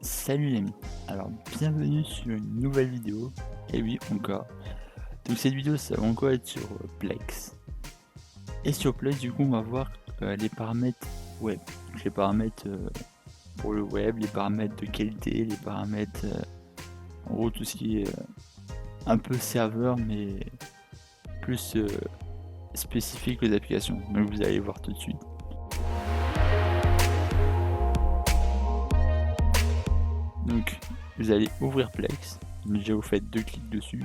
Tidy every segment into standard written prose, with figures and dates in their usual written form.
Salut les amis, alors bienvenue sur une nouvelle vidéo, et oui encore. Donc cette vidéo ça va encore être sur Plex. Et sur Plex du coup on va voir les paramètres web. Donc, les paramètres pour le web, les paramètres de qualité, les paramètres en gros tout ce qui est un peu serveur mais plus spécifique aux applications. Donc vous allez voir tout de suite. Donc vous allez ouvrir Plex, déjà vous faites 2 clics dessus,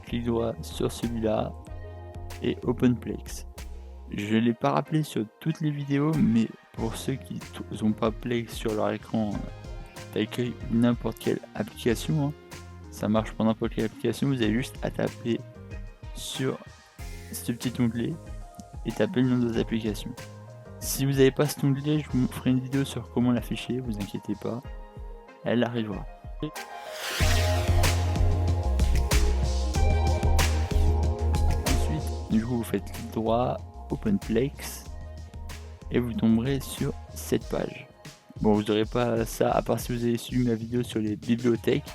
clic droit sur celui-là et Open Plex. Je ne l'ai pas rappelé sur toutes les vidéos, mais pour ceux qui n'ont pas Plex sur leur écran avec n'importe quelle application, hein, ça marche pour n'importe quelle application, vous avez juste à taper sur ce petit onglet et taper le nom de vos applications. Si vous n'avez pas cet onglet, je vous ferai une vidéo sur comment l'afficher, vous inquiétez pas, elle arrivera. Ensuite, du coup, vous faites clic droit, Open Plex, et vous tomberez sur cette page. Bon, vous n'aurez pas ça à part si vous avez suivi ma vidéo sur les bibliothèques,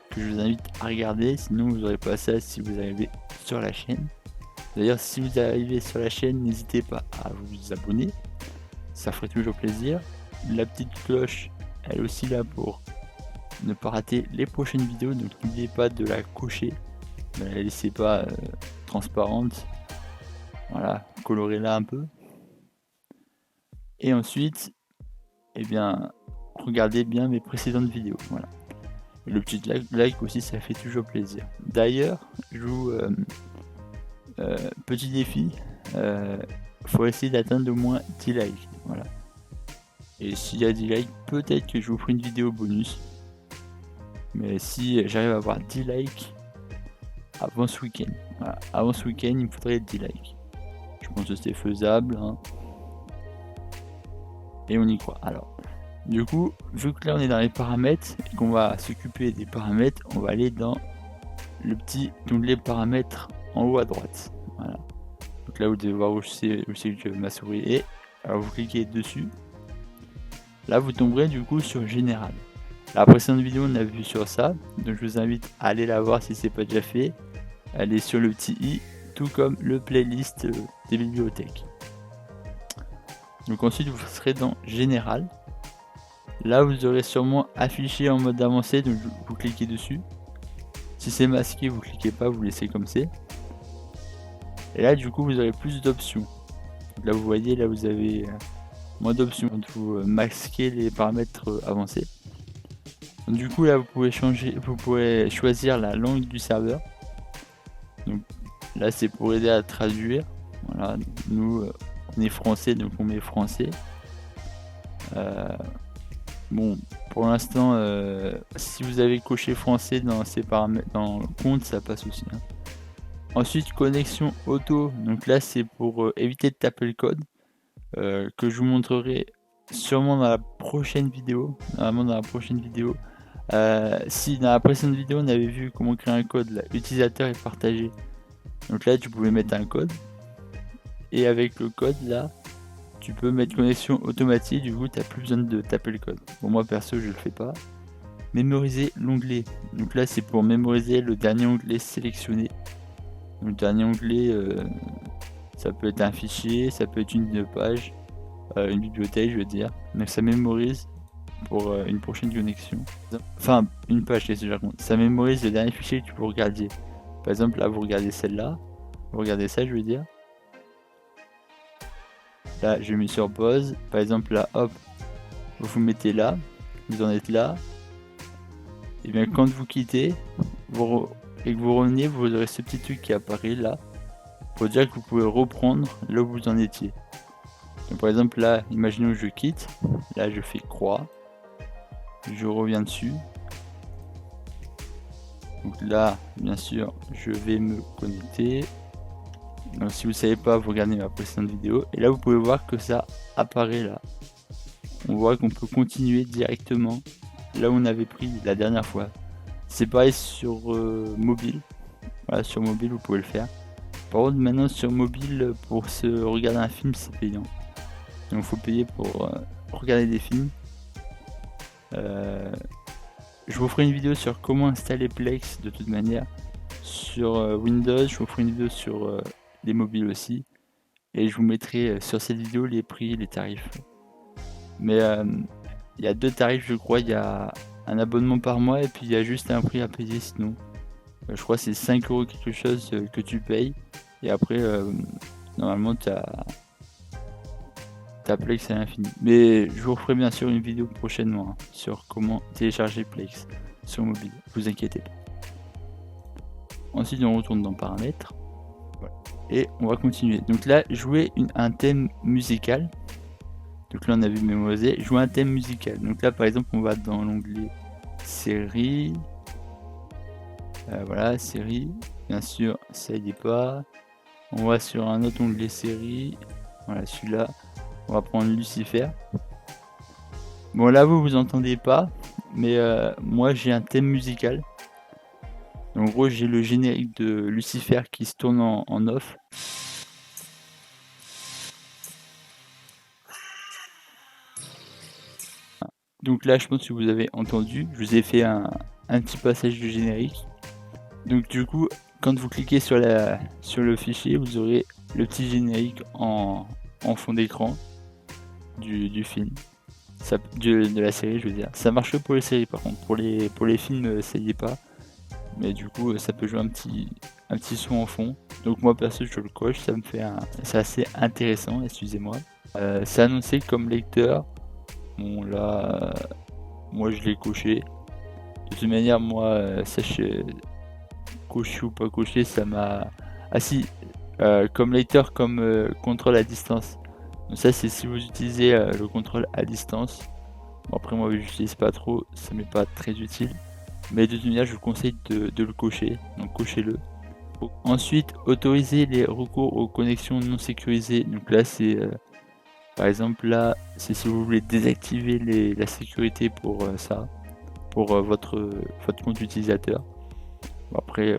que je vous invite à regarder, sinon vous n'aurez pas ça si vous arrivez sur la chaîne. D'ailleurs, si vous arrivez sur la chaîne, n'hésitez pas à vous abonner, ça ferait toujours plaisir. La petite cloche, elle est aussi là pour ne pas rater les prochaines vidéos, donc n'oubliez pas de la cocher, ne la laissez pas transparente, voilà, colorez-la un peu. Et ensuite, eh bien, regardez bien mes précédentes vidéos, voilà. Et le petit like aussi, ça fait toujours plaisir. D'ailleurs, je vous petit défi, faut essayer d'atteindre au moins 10 likes, voilà. Et s'il y a 10 likes, peut-être que je vous ferai une vidéo bonus. Mais si j'arrive à avoir 10 likes avant ce week-end, voilà. Avant ce week-end, il me faudrait 10 likes. Je pense que c'est faisable, hein. Et on y croit. Alors, du coup, vu que là on est dans les paramètres et qu'on va s'occuper des paramètres, on va aller dans le petit onglet paramètres en haut à droite. Voilà. Donc là vous devez voir où c'est que ma souris est. Alors vous cliquez dessus. Là vous tomberez du coup sur général. La précédente vidéo on a vu sur ça, donc je vous invite à aller la voir si c'est pas déjà fait. Allez sur le petit i, tout comme le playlist des bibliothèques. Donc ensuite vous serez dans général. Là vous aurez sûrement affiché en mode avancé, donc vous cliquez dessus. Si c'est masqué, vous cliquez pas, vous laissez comme c'est. Et là du coup vous aurez plus d'options. Là vous voyez, là vous avez moins d'options quand vous masquez les paramètres avancés. Donc, du coup là vous pouvez choisir la langue du serveur. Donc là c'est pour aider à traduire. Voilà, nous on est français donc on met français. Bon, pour l'instant, si vous avez coché français dans ces paramètres, dans le compte, ça passe aussi. Hein. Ensuite, connexion auto. Donc là, c'est pour éviter de taper le code que je vous montrerai sûrement dans la prochaine vidéo. Normalement, dans la prochaine vidéo. Si dans la précédente vidéo, on avait vu comment créer un code, là, utilisateur et partagé. Donc là, tu pouvais mettre un code. Et avec le code, là, tu peux mettre connexion automatique, du coup tu n'as plus besoin de taper le code. Bon, moi perso je le fais pas. Mémoriser l'onglet. Donc là c'est pour mémoriser le dernier onglet sélectionné. Donc, le dernier onglet, ça peut être un fichier, ça peut être une page, une bibliothèque je veux dire. Donc ça mémorise pour une prochaine connexion. Enfin une page, qu'est-ce que je raconte. Ça mémorise le dernier fichier que vous regardiez. Par exemple là vous regardez celle-là, vous regardez ça je veux dire. Là, je mets sur pause. Par exemple, là, hop, vous vous mettez là, vous en êtes là. Et bien, quand vous quittez et que vous revenez, vous aurez ce petit truc qui apparaît là pour dire que vous pouvez reprendre là où vous en étiez. Donc, par exemple, là, imaginons que je quitte. Là, je fais croix. Je reviens dessus. Donc là, bien sûr, je vais me connecter. Donc si vous ne savez pas, vous regardez ma précédente vidéo. Et là, vous pouvez voir que ça apparaît là. On voit qu'on peut continuer directement là où on avait pris la dernière fois. C'est pareil sur mobile. Voilà, sur mobile, vous pouvez le faire. Par contre, maintenant sur mobile, pour se regarder un film, c'est payant. Donc il faut payer pour regarder des films. Je vous ferai une vidéo sur comment installer Plex de toute manière sur Windows. Je vous ferai une vidéo sur les mobiles aussi. Et je vous mettrai sur cette vidéo les prix, les tarifs. Mais il y a deux tarifs, je crois. Il y a un abonnement par mois et puis il y a juste un prix à payer sinon. Je crois que c'est 5 € quelque chose que tu payes. Et après, normalement, t'as Plex à l'infini. Mais je vous referai bien sûr une vidéo prochainement hein, sur comment télécharger Plex sur mobile. Vous inquiétez pas. Ensuite, on retourne dans Paramètres. Voilà. Et on va continuer. Donc là, jouer un thème musical. Donc là, on a vu mémoriser. Jouer un thème musical. Donc là, par exemple, on va dans l'onglet Série. Voilà, Série. Bien sûr, ça y est pas. On va sur un autre onglet Série. Voilà, celui-là. On va prendre Lucifer. Bon, là, vous entendez pas. Mais moi, j'ai un thème musical. En gros, j'ai le générique de Lucifer qui se tourne en off. Donc là, je pense que vous avez entendu, je vous ai fait un petit passage du générique. Donc du coup, quand vous cliquez sur le fichier, vous aurez le petit générique en fond d'écran du film. De la série, je veux dire. Ça marche que pour les séries par contre. Pour les films, ça y est pas. Mais du coup, ça peut jouer un petit son en fond. Donc moi perso, je le coche, ça me fait c'est assez intéressant, excusez-moi. C'est annoncé comme lecteur. Bon là, moi je l'ai coché. De toute manière, moi, coché ou pas coché, ça m'a... Ah si, comme lecteur, comme contrôle à distance. Donc ça, c'est si vous utilisez le contrôle à distance. Bon, après, moi, je l'utilise pas trop, ça m'est pas très utile. Mais de toute manière, je vous conseille de le cocher, donc cochez-le. Ensuite, autoriser les recours aux connexions non sécurisées. Donc là, c'est... par exemple, là, c'est si vous voulez désactiver la sécurité pour ça. Pour votre compte utilisateur. Bon, après,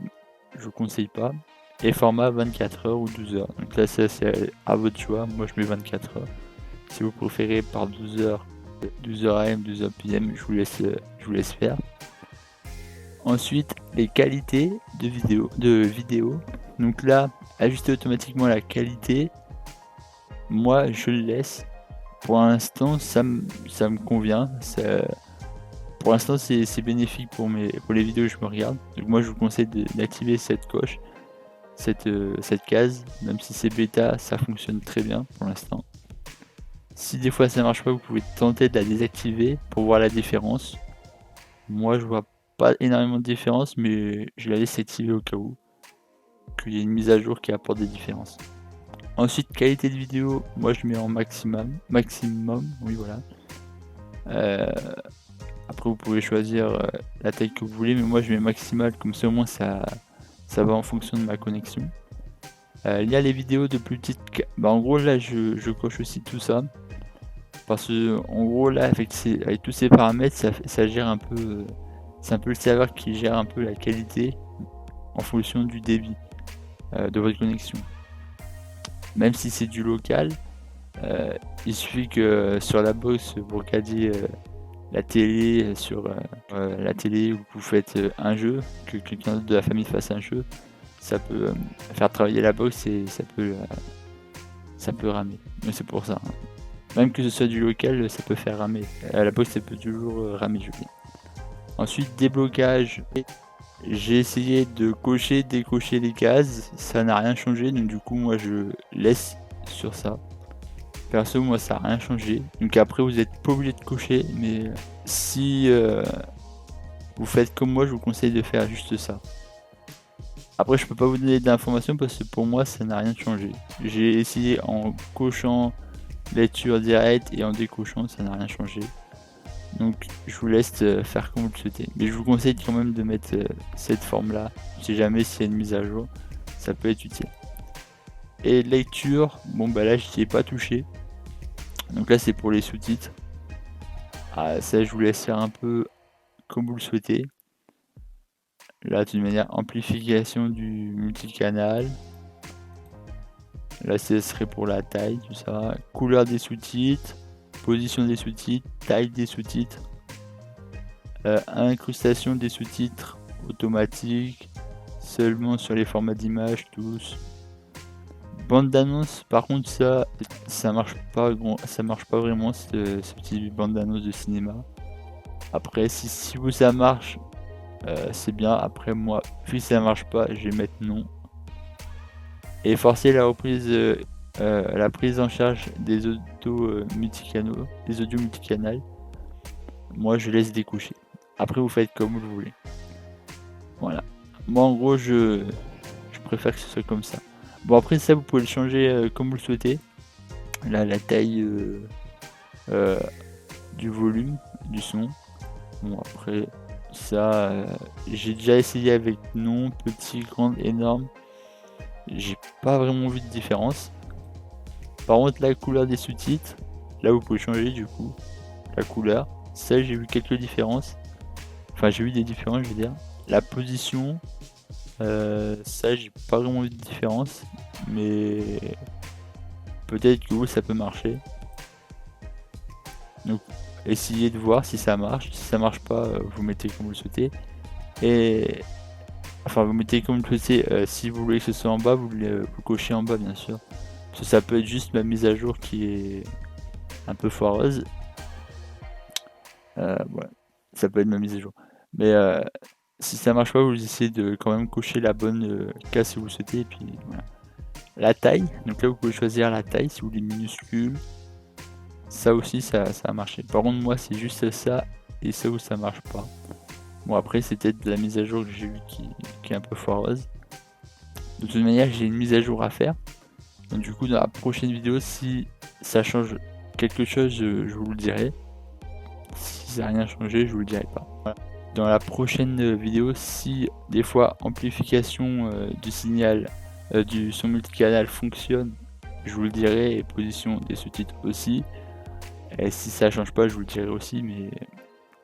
je vous conseille pas. Et format 24 heures ou 12 heures. Donc là, ça, c'est à votre choix. Moi, je mets 24 heures. Si vous préférez par 12 heures, 12 heures AM, 12 heures PM, je vous laisse faire. Ensuite, les qualités de vidéo. Donc là, ajuster automatiquement la qualité. Moi, je le laisse. Pour l'instant, ça me convient. Pour l'instant, c'est bénéfique pour les vidéos que je me regarde. Donc moi, je vous conseille d'activer cette coche, cette case. Même si c'est bêta, ça fonctionne très bien pour l'instant. Si des fois ça marche pas, vous pouvez tenter de la désactiver pour voir la différence. Moi, je vois pas énormément de différence, mais je la laisse activer au cas où qu'il y ait une mise à jour qui apporte des différences. Ensuite, qualité de vidéo, moi je mets en maximum, oui voilà. Après vous pouvez choisir la taille que vous voulez, mais moi je mets maximal, comme ça au moins ça va en fonction de ma connexion. Il y a les vidéos de plus petites... en gros là je coche aussi tout ça. Parce que en gros là avec tous ces paramètres ça gère un peu... c'est un peu le serveur qui gère un peu la qualité en fonction du débit de votre connexion. Même si c'est du local, il suffit que sur la box vous regardiez la télé, sur la télé où vous faites un jeu, que quelqu'un d'autre de la famille fasse un jeu, ça peut faire travailler la box et ça peut ramer. Mais c'est pour ça. Hein. Même que ce soit du local, ça peut faire ramer. La box, ça peut toujours ramer, je dis. Ensuite, déblocage. J'ai essayé de cocher, décocher les cases, ça n'a rien changé, donc du coup, moi, je laisse sur ça. Perso, moi, ça n'a rien changé. Donc après, vous n'êtes pas obligé de cocher, mais si vous faites comme moi, je vous conseille de faire juste ça. Après, je peux pas vous donner d'informations parce que pour moi, ça n'a rien changé. J'ai essayé en cochant lecture directe et en décochant, ça n'a rien changé. Donc, je vous laisse faire comme vous le souhaitez. Mais je vous conseille quand même de mettre cette forme-là. Si jamais s'il y a une mise à jour, ça peut être utile. Et lecture, bon bah là, je n'y ai pas touché. Donc là, c'est pour les sous-titres. Ah, ça, je vous laisse faire un peu comme vous le souhaitez. Là, de toute manière, amplification du multicanal. Là, ce serait pour la taille, tout ça. Couleur des sous-titres, position des sous-titres, taille des sous-titres. Incrustation des sous-titres automatiques, seulement sur les formats d'image tous. Bande d'annonce, par contre ça marche pas vraiment ce petit bande d'annonce de cinéma. Après si vous ça marche, c'est bien. Après moi, vu que ça marche pas, je vais mettre non. Et forcer la prise en charge des audios multicanal. Moi je laisse découcher. Après vous faites comme vous voulez. Voilà. Moi en gros je préfère que ce soit comme ça. Bon après ça vous pouvez le changer comme vous le souhaitez. Là la taille du volume du son. Bon après ça j'ai déjà essayé avec non, petit, grande, énorme. J'ai pas vraiment vu de différence. Par contre la couleur des sous-titres, là vous pouvez changer du coup la couleur. Ça j'ai vu quelques différences. Enfin j'ai vu des différences je veux dire. La position, ça j'ai pas vraiment vu de différence. Mais peut-être que vous ça peut marcher. Donc essayez de voir si ça marche. Si ça marche pas, vous mettez comme vous le souhaitez. Et enfin vous mettez comme vous le souhaitez. Si vous voulez que ce soit en bas, vous cochez en bas bien sûr. Parce que ça peut être juste ma mise à jour qui est un peu foireuse. Ouais, ça peut être ma mise à jour. Mais si ça marche pas, vous essayez de quand même cocher la bonne case si vous le souhaitez. Et puis voilà. La taille, donc là vous pouvez choisir la taille si vous voulez minuscule. Ça aussi ça a marché. Par contre moi c'est juste ça et ça où ça marche pas. Bon après c'est peut-être la mise à jour que j'ai vue qui est un peu foireuse. De toute manière j'ai une mise à jour à faire. Donc du coup dans la prochaine vidéo si ça change quelque chose je vous le dirai. Si ça n'a rien changé je vous le dirai pas. Voilà. Dans la prochaine vidéo si des fois amplification du signal du son multicanal fonctionne, je vous le dirai et position des sous-titres aussi. Et si ça change pas, je vous le dirai aussi, mais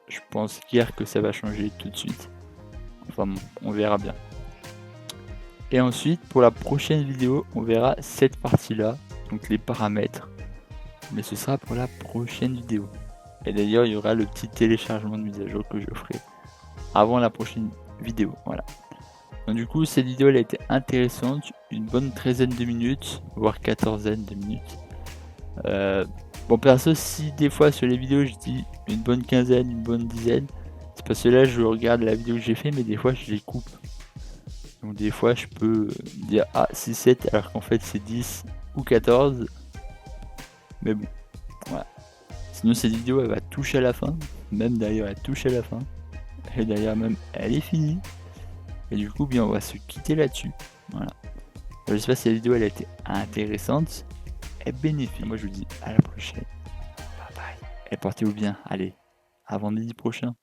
je pense guère que ça va changer tout de suite. Enfin bon, on verra bien. Et ensuite, pour la prochaine vidéo, on verra cette partie-là, donc les paramètres. Mais ce sera pour la prochaine vidéo. Et d'ailleurs, il y aura le petit téléchargement de mise à jour que je ferai avant la prochaine vidéo. Voilà. Donc du coup, cette vidéo elle a été intéressante, une bonne 13aine de minutes, voire 14aine de minutes. Bon perso si des fois sur les vidéos je dis une bonne quinzaine, une bonne dizaine, c'est parce que là je regarde la vidéo que j'ai fait mais des fois je les coupe. Donc des fois je peux dire ah c'est 7 alors qu'en fait c'est 10 ou 14. Mais bon, voilà. Sinon cette vidéo elle va toucher à la fin, même d'ailleurs elle touche à la fin. Et d'ailleurs même elle est finie. Et du coup bien on va se quitter là-dessus. Voilà. J'espère que cette vidéo elle a été intéressante. Et bénéfique. Moi je vous dis à la prochaine. Bye bye. Et portez-vous bien. Allez, à vendredi prochain.